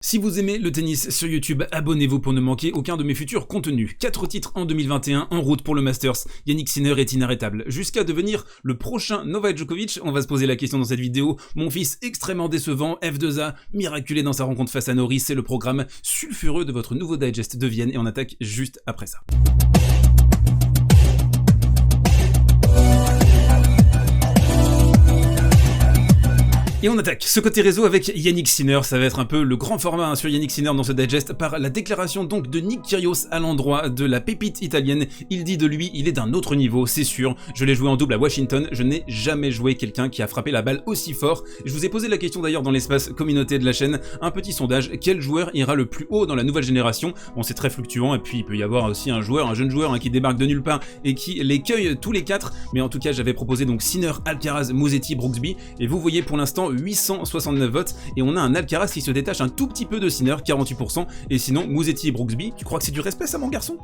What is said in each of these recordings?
Si vous aimez le tennis sur YouTube, abonnez-vous pour ne manquer aucun de mes futurs contenus. 4 titres en 2021 en route pour le Masters. Yannick Sinner est inarrêtable. Jusqu'à devenir le prochain Novak Djokovic, on va se poser la question dans cette vidéo. Mon fils extrêmement décevant, F2A, miraculé dans sa rencontre face à Norrie, c'est le programme sulfureux de votre nouveau digest de Vienne et on attaque juste après ça. Et on attaque ce côté réseau avec Yannick Sinner, ça va être un peu le grand format sur Yannick Sinner dans ce digest par la déclaration donc de Nick Kyrgios à l'endroit de la pépite italienne. Il dit de lui, il est d'un autre niveau, c'est sûr. Je l'ai joué en double à Washington, je n'ai jamais joué quelqu'un qui a frappé la balle aussi fort. Je vous ai posé la question d'ailleurs dans l'espace communauté de la chaîne, un petit sondage, quel joueur ira le plus haut dans la nouvelle génération? Bon, c'est très fluctuant et puis il peut y avoir aussi un jeune joueur qui débarque de nulle part et qui les cueille tous les quatre, mais en tout cas j'avais proposé donc Sinner, Alcaraz, Musetti, Brooksby et vous voyez pour l'instant 869 votes et on a un Alcaraz qui se détache un tout petit peu de Sinner, 48%, et sinon Musetti et Brooksby, tu crois que c'est du respect ça mon garçon ?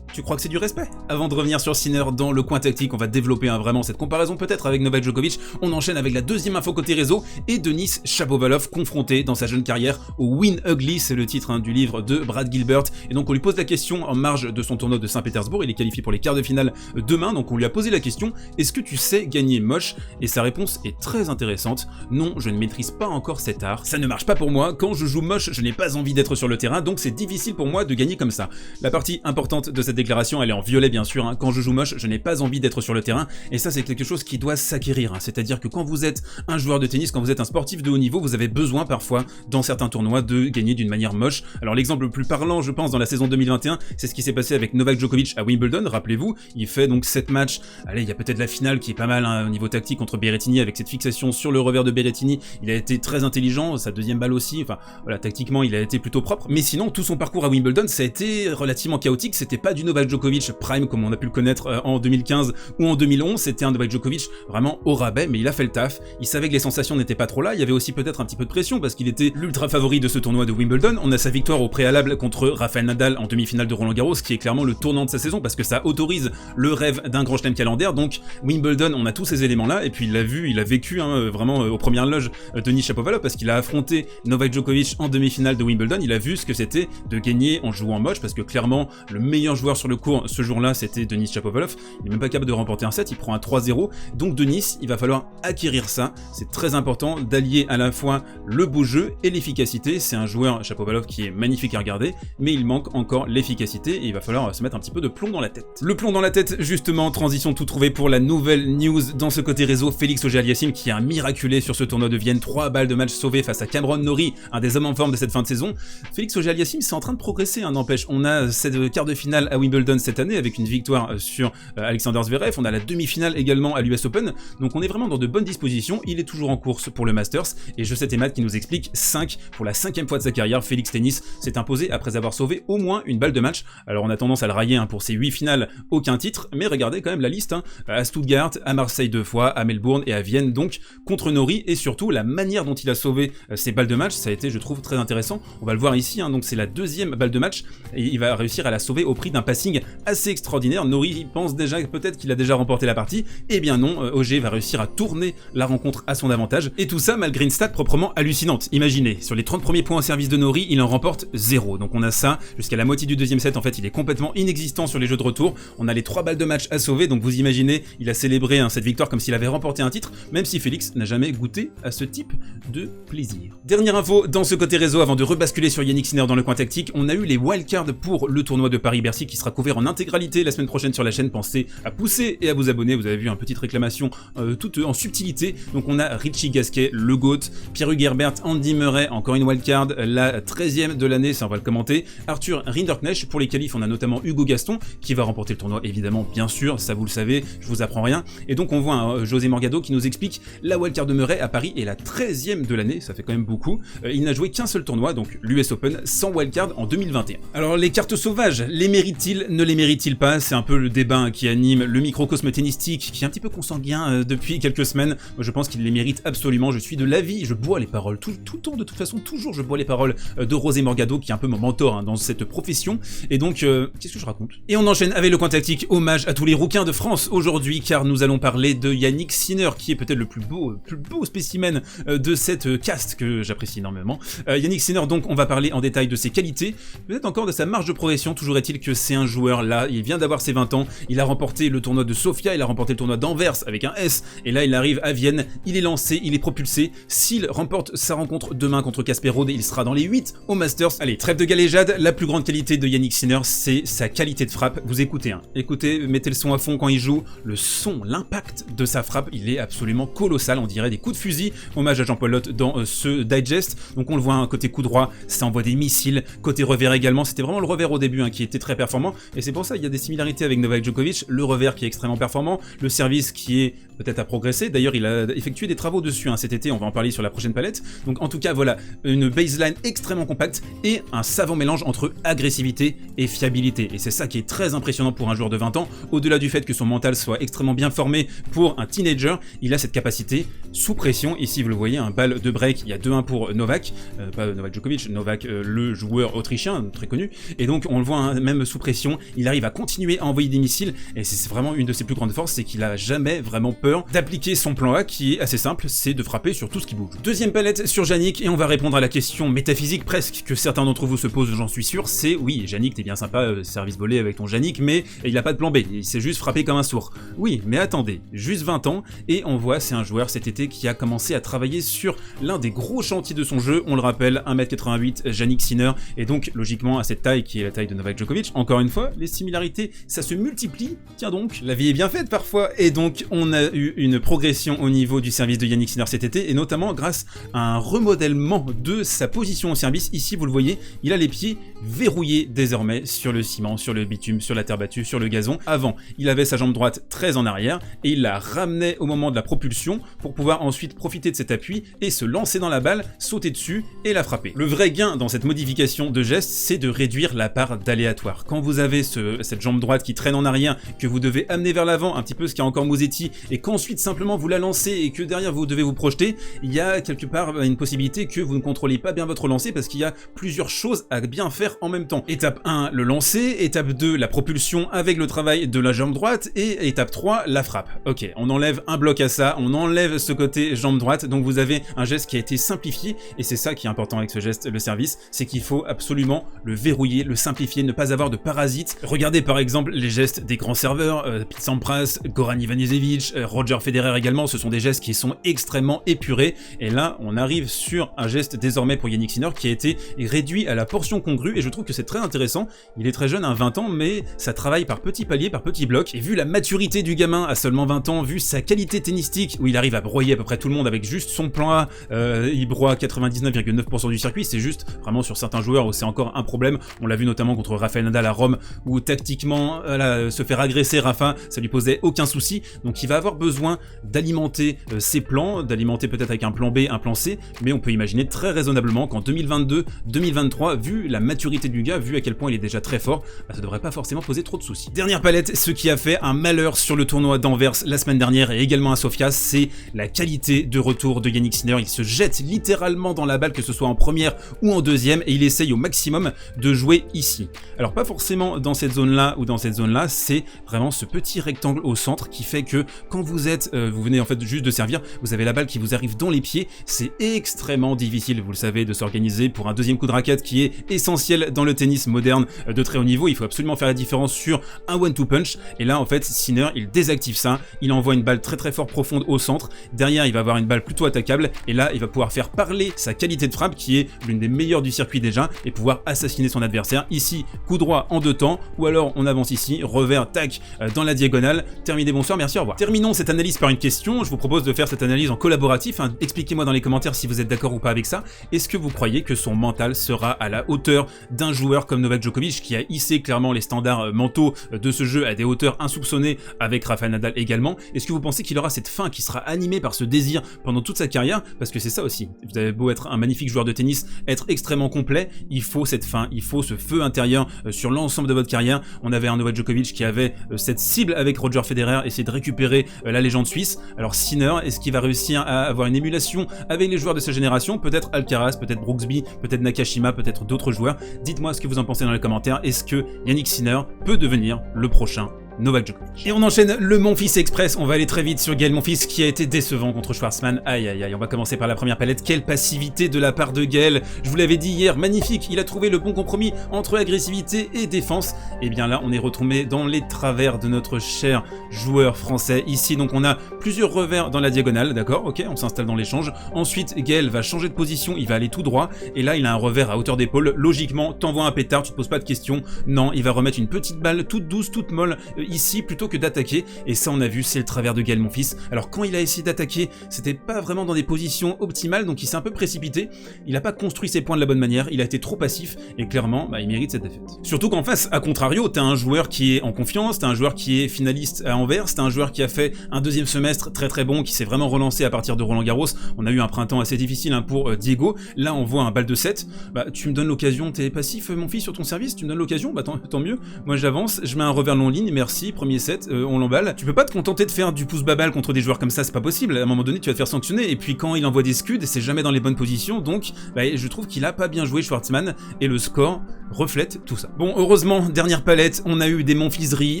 Tu crois que c'est du respect? Avant de revenir sur Sinner dans le coin tactique, on va développer vraiment cette comparaison peut-être avec Novak Djokovic. On enchaîne avec la deuxième info côté réseau et Denis Shapovalov confronté dans sa jeune carrière au Win Ugly, c'est le titre du livre de Brad Gilbert. Et donc on lui pose la question en marge de son tournoi de Saint-Pétersbourg, il est qualifié pour les quarts de finale demain, donc on lui a posé la question, est-ce que tu sais gagner moche? Et sa réponse est très intéressante, non je ne maîtrise pas encore cet art, ça ne marche pas pour moi, quand je joue moche je n'ai pas envie d'être sur le terrain, donc c'est difficile pour moi de gagner comme ça. La partie importante de cette déclaration, elle est en violet bien sûr, quand je joue moche, je n'ai pas envie d'être sur le terrain, et ça c'est quelque chose qui doit s'acquérir, c'est-à-dire que quand vous êtes un joueur de tennis, quand vous êtes un sportif de haut niveau, vous avez besoin parfois, dans certains tournois, de gagner d'une manière moche. Alors l'exemple le plus parlant, je pense, dans la saison 2021, c'est ce qui s'est passé avec Novak Djokovic à Wimbledon, rappelez-vous, il fait donc 7 matchs, allez, il y a peut-être la finale qui est pas mal au niveau tactique contre Berrettini, avec cette fixation sur le revers de Berrettini, il a été très intelligent, sa deuxième balle aussi, enfin voilà, tactiquement il a été plutôt propre, mais sinon tout son parcours à Wimbledon, ça a été relativement chaotique, c'était pas du Novak Djokovic prime comme on a pu le connaître en 2015 ou en 2011, c'était un Novak Djokovic vraiment au rabais, mais il a fait le taf, il savait que les sensations n'étaient pas trop là, il y avait aussi peut-être un petit peu de pression parce qu'il était l'ultra favori de ce tournoi de Wimbledon. On a sa victoire au préalable contre Rafael Nadal en demi-finale de Roland Garros qui est clairement le tournant de sa saison parce que ça autorise le rêve d'un grand chelem calendaire, donc Wimbledon on a tous ces éléments là et puis il l'a vu, il a vécu vraiment aux premières loges Denis Shapovalov parce qu'il a affronté Novak Djokovic en demi-finale de Wimbledon, il a vu ce que c'était de gagner en jouant moche parce que clairement le meilleur joueur sur le court ce jour-là c'était Denis Shapovalov, il n'est même pas capable de remporter un set, il prend un 3-0, donc Denis il va falloir acquérir ça, c'est très important d'allier à la fois le beau jeu et l'efficacité, c'est un joueur Shapovalov qui est magnifique à regarder, mais il manque encore l'efficacité et il va falloir se mettre un petit peu de plomb dans la tête. Le plomb dans la tête justement, transition tout trouvé pour la nouvelle news dans ce côté réseau, Félix Auger-Aliassime qui a miraculé sur ce tournoi de Vienne, 3 balles de match sauvées face à Cameron Norrie, un des hommes en forme de cette fin de saison. Félix Auger-Aliassime c'est en train de progresser, n'empêche, on a cette quart de finale à Wimbledon cette année avec une victoire sur Alexander Zverev, on a la demi-finale également à l'US Open, donc on est vraiment dans de bonnes dispositions, il est toujours en course pour le Masters, et je sais Emad qui nous explique 5 pour la 5e fois de sa carrière, Félix Tennis s'est imposé après avoir sauvé au moins une balle de match. Alors on a tendance à le railler pour ses 8 finales, aucun titre, mais regardez quand même la liste, à Stuttgart, à Marseille 2 fois, à Melbourne et à Vienne, donc contre Norrie, et surtout la manière dont il a sauvé ses balles de match, ça a été je trouve très intéressant, on va le voir ici, donc c'est la 2e balle de match, et il va réussir à la sauver au prix d'un passing assez extraordinaire. Norrie pense déjà peut-être qu'il a déjà remporté la partie, et bien non, Auger va réussir à tourner la rencontre à son avantage, et tout ça malgré une stat proprement hallucinante. Imaginez, sur les 30 premiers points au service de Norrie, il en remporte 0, donc on a ça, jusqu'à la moitié du deuxième set, en fait il est complètement inexistant sur les jeux de retour, on a les 3 balles de match à sauver, donc vous imaginez, il a célébré cette victoire comme s'il avait remporté un titre, même si Félix n'a jamais goûté à ce type de plaisir. Dernière info dans ce côté réseau avant de rebasculer sur Yannick Sinner dans le coin tactique, on a eu les wildcards pour le tournoi de Paris-Bercy qui sera couvert en intégralité la semaine prochaine sur la chaîne, pensez à pousser et à vous abonner, vous avez vu une petite réclamation toute en subtilité, donc on a Richie Gasquet, le GOAT, Pierre-Hugues Herbert, Andy Murray, encore une wildcard, la 13e de l'année, ça on va le commenter, Arthur Rinderknecht, pour les qualifs on a notamment Hugo Gaston, qui va remporter le tournoi évidemment, bien sûr, ça vous le savez, je vous apprends rien, et donc on voit José Morgado qui nous explique la wildcard de Murray à Paris est la 13e de l'année, ça fait quand même beaucoup, il n'a joué qu'un seul tournoi, donc l'US Open, sans wildcard en 2021. Alors les cartes sauvages, les mérite-t-il? mérite-t-il, ne les mérite-t-il pas? C'est un peu le débat qui anime le microcosme tennistique, qui est un petit peu consanguin depuis quelques semaines. Moi, je pense qu'il les mérite absolument. Je suis de l'avis, je bois les paroles tout le temps, de toute façon, toujours je bois les paroles de José Morgado, qui est un peu mon mentor dans cette profession. Et donc, qu'est-ce que je raconte? Et on enchaîne avec le coin tactique, hommage à tous les rouquins de France aujourd'hui, car nous allons parler de Jannik Sinner, qui est peut-être le plus beau spécimen de cette caste que j'apprécie énormément. Jannik Sinner, donc, on va parler en détail de ses qualités, peut-être encore de sa marge de progression. Toujours est-il que c'est un joueur là, il vient d'avoir ses 20 ans, il a remporté le tournoi de Sofia, il a remporté le tournoi d'Anvers avec un S, et là il arrive à Vienne, il est lancé, il est propulsé. S'il remporte sa rencontre demain contre Casper Ruud, il sera dans les 8 au Masters. Allez, trêve de galéjade, la plus grande qualité de Jannik Sinner, c'est sa qualité de frappe. Vous écoutez, hein. Écoutez, mettez le son à fond quand il joue, le son, l'impact de sa frappe, il est absolument colossal, on dirait des coups de fusil. Hommage à Jean-Paul Lotte dans ce digest. Donc on le voit, un côté coup droit, ça envoie des missiles, côté revers également, c'était vraiment le revers au début qui était très performant, et c'est pour ça qu'il y a des similarités avec Novak Djokovic, le revers qui est extrêmement performant, le service qui est peut-être à progresser. D'ailleurs, il a effectué des travaux dessus cet été, on va en parler sur la prochaine palette. Donc en tout cas, voilà, une baseline extrêmement compacte et un savant mélange entre agressivité et fiabilité. Et c'est ça qui est très impressionnant pour un joueur de 20 ans. Au-delà du fait que son mental soit extrêmement bien formé pour un teenager, il a cette capacité sous pression. Ici, vous le voyez, un ball de break, il y a 2-1 pour Novak, pas Novak Djokovic, Novak, le joueur autrichien, très connu. Et donc, on le voit, même sous pression, il arrive à continuer à envoyer des missiles. Et c'est vraiment une de ses plus grandes forces, c'est qu'il a jamais vraiment peur d'appliquer son plan A, qui est assez simple, c'est de frapper sur tout ce qui bouge. Deuxième palette sur Jannik, et on va répondre à la question métaphysique presque que certains d'entre vous se posent, j'en suis sûr, c'est oui, Jannik, t'es bien sympa, service volé avec ton Jannik, mais il a pas de plan B, il s'est juste frappé comme un sourd. Oui, mais attendez, juste 20 ans, et on voit, c'est un joueur cet été qui a commencé à travailler sur l'un des gros chantiers de son jeu, on le rappelle, 1m88, Jannik Sinner, et donc logiquement à cette taille qui est la taille de Novak Djokovic. Encore une fois, les similarités, ça se multiplie, tiens donc, la vie est bien faite parfois, et donc on a eu une progression au niveau du service de Jannik Sinner cet été, et notamment grâce à un remodèlement de sa position au service. Ici, vous le voyez, il a les pieds verrouillés désormais sur le ciment, sur le bitume, sur la terre battue, sur le gazon. Avant, il avait sa jambe droite très en arrière, et il la ramenait au moment de la propulsion pour pouvoir ensuite profiter de cet appui et se lancer dans la balle, sauter dessus et la frapper. Le vrai gain dans cette modification de geste, c'est de réduire la part d'aléatoire. Quand vous avez cette jambe droite qui traîne en arrière, que vous devez amener vers l'avant, un petit peu ce qu'a encore Musetti, et qu'ensuite simplement vous la lancez et que derrière vous devez vous projeter, il y a quelque part une possibilité que vous ne contrôlez pas bien votre lancer parce qu'il y a plusieurs choses à bien faire en même temps. Étape 1, le lancer, étape 2, la propulsion avec le travail de la jambe droite, et étape 3, la frappe. Ok, on enlève un bloc à ça, on enlève ce côté jambe droite, donc vous avez un geste qui a été simplifié, et c'est ça qui est important avec ce geste, le service, c'est qu'il faut absolument le verrouiller, le simplifier, ne pas avoir de parasites. Regardez par exemple les gestes des grands serveurs, Pete Sampras, Goran Ivanisevic, Roger Federer également, ce sont des gestes qui sont extrêmement épurés, et là on arrive sur un geste désormais pour Jannik Sinner qui a été réduit à la portion congrue, et je trouve que c'est très intéressant. Il est très jeune, 20 ans, mais ça travaille par petits paliers, par petits blocs, et vu la maturité du gamin à seulement 20 ans, vu sa qualité tennistique, où il arrive à broyer à peu près tout le monde avec juste son plan A, il broie 99,9% du circuit, c'est juste vraiment sur certains joueurs où c'est encore un problème. On l'a vu notamment contre Rafael Nadal à Rome, où tactiquement, se faire agresser Rafa, ça lui posait aucun souci, donc il va avoir besoin d'alimenter ses plans, d'alimenter peut-être avec un plan B, un plan C, mais on peut imaginer très raisonnablement qu'en 2022-2023, vu la maturité du gars, vu à quel point il est déjà très fort, ça devrait pas forcément poser trop de soucis. Dernière palette, ce qui a fait un malheur sur le tournoi d'Anvers la semaine dernière et également à Sofia, c'est la qualité de retour de Jannik Sinner. Il se jette littéralement dans la balle, que ce soit en première ou en deuxième, et il essaye au maximum de jouer ici. Alors pas forcément dans cette zone-là ou dans cette zone-là, c'est vraiment ce petit rectangle au centre qui fait que quand vous êtes, vous venez en fait juste de servir, vous avez la balle qui vous arrive dans les pieds, c'est extrêmement difficile, vous le savez, de s'organiser pour un deuxième coup de raquette qui est essentiel dans le tennis moderne de très haut niveau. Il faut absolument faire la différence sur un one-two punch, et là en fait Sinner il désactive ça, il envoie une balle très très fort profonde au centre, derrière il va avoir une balle plutôt attaquable, et là il va pouvoir faire parler sa qualité de frappe qui est l'une des meilleures du circuit déjà, et pouvoir assassiner son adversaire. Ici, coup droit en 2 temps, ou alors on avance ici, revers, tac, dans la diagonale, terminé, bonsoir, merci, au revoir. Terminons cette analyse par une question, je vous propose de faire cette analyse en collaboratif, expliquez-moi dans les commentaires si vous êtes d'accord ou pas avec ça. Est-ce que vous croyez que son mental sera à la hauteur d'un joueur comme Novak Djokovic qui a hissé clairement les standards mentaux de ce jeu à des hauteurs insoupçonnées avec Rafael Nadal également? Est-ce que vous pensez qu'il aura cette fin qui sera animée par ce désir pendant toute sa carrière, parce que c'est ça aussi. Vous avez beau être un magnifique joueur de tennis, être extrêmement complet, il faut cette faim, il faut ce feu intérieur sur l'ensemble de votre carrière. On avait un Novak Djokovic qui avait cette cible avec Roger Federer, essayer de récupérer la légende suisse. Alors Sinner, est-ce qu'il va réussir à avoir une émulation avec les joueurs de sa génération? Peut-être Alcaraz, peut-être Brooksby, peut-être Nakashima, peut-être d'autres joueurs. Dites-moi ce que vous en pensez dans les commentaires. Est-ce que Yannick Sinner peut devenir le prochain Novak Djokovic? Et on enchaîne le Monfils Express, on va aller très vite sur Gaël Monfils qui a été décevant contre Schwartzmann. Aïe aïe aïe, on va commencer par la première palette. Quelle passivité de la part de Gaël, je vous l'avais dit hier, magnifique, il a trouvé le bon compromis entre agressivité et défense. Et bien là on est retombé dans les travers de notre cher joueur français. Ici donc on a plusieurs revers dans la diagonale, d'accord, ok, on s'installe dans l'échange. Ensuite Gaël va changer de position, il va aller tout droit, et là il a un revers à hauteur d'épaule. Logiquement, t'envoies un pétard, tu te poses pas de questions. Non, il va remettre une petite balle toute douce, toute molle ici plutôt que d'attaquer, et ça on a vu, c'est le travers de Gaël Monfils. Alors quand il a essayé d'attaquer, c'était pas vraiment dans des positions optimales, donc il s'est un peu précipité, il a pas construit ses points de la bonne manière, il a été trop passif, et clairement, bah, il mérite cette défaite. Surtout qu'en face, à contrario, t'as un joueur qui est en confiance, t'as un joueur qui est finaliste à Anvers, t'as un joueur qui a fait un deuxième semestre très très bon, qui s'est vraiment relancé à partir de Roland Garros. On a eu un printemps assez difficile hein, pour Diego, là on voit un bal de 7, bah tu me donnes l'occasion, t'es passif mon fils sur ton service, tu me donnes l'occasion, bah tant mieux, moi j'avance, je mets un revers long ligne, merci, premier set, on l'emballe. Tu peux pas te contenter de faire du pouce babal contre des joueurs comme ça, c'est pas possible, à un moment donné tu vas te faire sanctionner, et puis quand il envoie des scuds, c'est jamais dans les bonnes positions, donc bah, je trouve qu'il a pas bien joué Schwartzmann, et le score reflète tout ça. Bon, heureusement, dernière palette, on a eu des Monfilseries,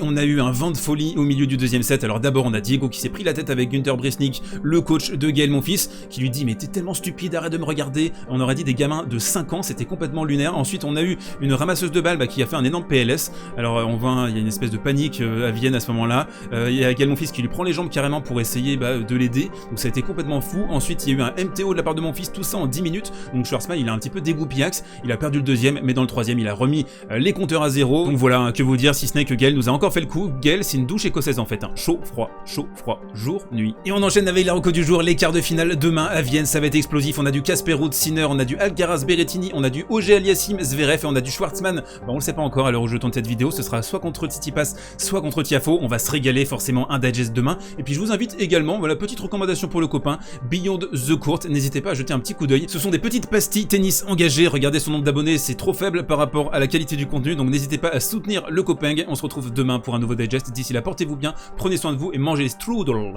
on a eu un vent de folie au milieu du deuxième set. Alors d'abord on a Diego qui s'est pris la tête avec Günther Bresnik, le coach de Gaël Monfils, qui lui dit mais t'es tellement stupide, arrête de me regarder. On aurait dit des gamins de 5 ans, c'était complètement lunaire. Ensuite on a eu une ramasseuse de balles qui a fait un énorme PLS. Alors on voit, il y a une espèce de panique à Vienne à ce moment-là. Il y a Gaël Monfils qui lui prend les jambes carrément pour essayer de l'aider, donc ça a été complètement fou. Ensuite il y a eu un MTO de la part de Monfils, tout ça en 10 minutes, donc Schwartzmann il a un petit peu dégouppillax, il a perdu le deuxième, mais dans le troisième il a remis les compteurs à zéro. Donc voilà, que vous dire si ce n'est que Gaël nous a encore fait le coup. Gaël c'est une douche écossaise en fait, hein. Chaud, froid, jour, nuit. Et on enchaîne avec la reco du jour, les quarts de finale demain à Vienne, ça va être explosif. On a du Casper Ruud, Sinner, on a du Alcaraz Berrettini, on a du Auger Aliassime, Zverev et on a du Schwartzmann. Bon, on le sait pas encore à l'heure où je tourne cette vidéo, ce sera soit contre Tsitsipas, soit contre Tiafoe. On va se régaler, forcément un digest demain. Et puis je vous invite également, voilà, petite recommandation pour le copain, Beyond the Court, n'hésitez pas à jeter un petit coup d'œil. Ce sont des petites pastilles tennis engagées, regardez son nombre d'abonnés, c'est trop faible par rapport à la qualité du contenu, donc n'hésitez pas à soutenir le copain. On se retrouve demain pour un nouveau digest. D'ici là, portez-vous bien, prenez soin de vous et mangez les strudel.